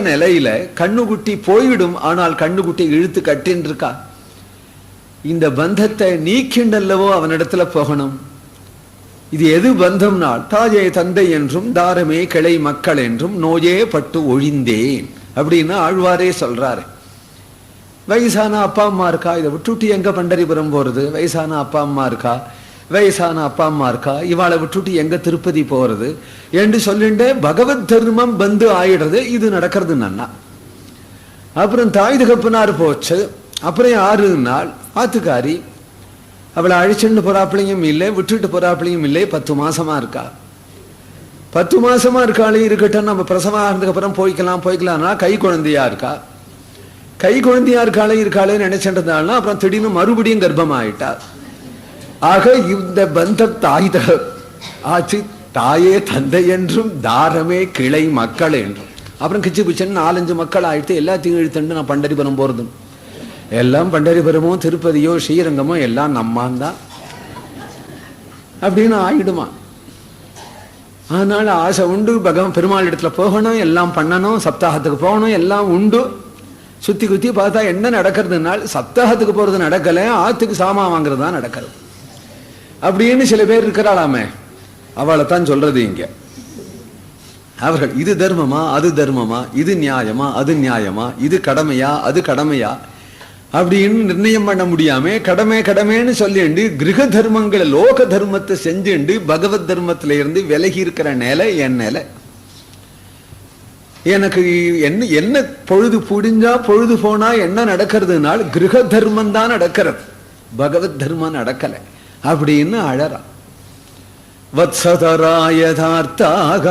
நிலையில கண்ணுக்குட்டி போயிடும், ஆனால் கண்ணுக்குட்டி இழுத்து கட்டின்னு இருக்கா. இந்த பந்தத்தை நீக்கின்றல்லவோ அவனிடத்துல போகணும். இது எது பந்தம்னால் தாயே தந்தை என்றும் தாரமே கிளை மக்கள் என்றும் நோயே பட்டு ஒழிந்தேன் அப்படின்னு ஆழ்வாரே சொல்றாரு. வயசான அப்பா அம்மா இருக்கா, இதை விட்டுட்டு எங்க பண்டரிபுரம் போறது? வயசான அப்பா அம்மா இருக்கா, வயசான அப்பா அம்மா இருக்கா, இவாளை விட்டுட்டு எங்க திருப்பதி போறது என்று சொல்லிட்டு பகவத் தர்மம் பந்து ஆயிடுறது. இது நடக்கிறது நன்னா. அப்புறம் தாய் தகப்பனார் போச்சு. அப்புறம் 6 நாள் ஆத்துக்காரி அவளை அழிச்சுட்டு போறாப்பிளையும் இல்லை, விட்டுட்டு போறாப்பிளையும் இல்லை. 10 மாசமா இருக்கா. 10 மாசமா இருக்காளே இருக்கட்டும், நம்ம பிரசவம் ஆனதுக்கு அப்புறம் போய்க்கலாம்னா கை குழந்தையா இருக்கா. கை குழந்தையா இருக்காளே நினைச்சிருந்தாள்னா அப்புறம் திடீர்னு மறுபடியும் கர்ப்பம் ஆயிட்டா. ஆக இந்த பந்த தாய் ஆச்சு. தாயே தந்தை என்றும் தாரமே கிளை மக்கள் என்றும். அப்புறம் கிச்சு பிச்சுன்னு 4-5 மக்கள் ஆயிடுத்து. எல்லாத்தையும் இழுத்துட்டு நான் பண்டரிபுரம் போறது. எல்லாம் பண்டரிபுரமோ திருப்பதியோ ஸ்ரீரங்கமோ எல்லாம் நம்மான் தான் அப்படின்னு ஆயிடுமா. அதனால ஆசை உண்டு, பகவான் பெருமாள் இடத்துல போகணும், எல்லாம் பண்ணணும், சப்தாகத்துக்கு போகணும், எல்லாம் உண்டு. சுத்தி குத்தி பார்த்தா என்ன நடக்கிறதுனால் சப்தாகத்துக்கு போறது நடக்கல, ஆத்துக்கு சாமா வாங்குறது தான் நடக்கிறது அப்படின்னு சில பேர் இருக்கிறாளாமே. அவளை தான் சொல்றது இங்க. அவர்கள் இது தர்மமா அது தர்மமா, இது நியாயமா அது நியாயமா, இது கடமையா அது கடமையா அப்படின்னு நிர்ணயம் பண்ண முடியாம கடமைன்னு சொல்லிண்டு கிரக தர்மங்களை லோக தர்மத்தை செஞ்சுண்டு பகவத் தர்மத்தில இருந்து விலகி இருக்கிற நிலை என் நிலை. எனக்கு என்ன பொழுது புடிஞ்சா பொழுது போனா என்ன நடக்கிறதுனால் கிரக தர்மம் தான் நடக்கிறது, பகவத் தர்மம் நடக்கல அப்படின்னு அழறா. வத்சதராயதார்த்தாக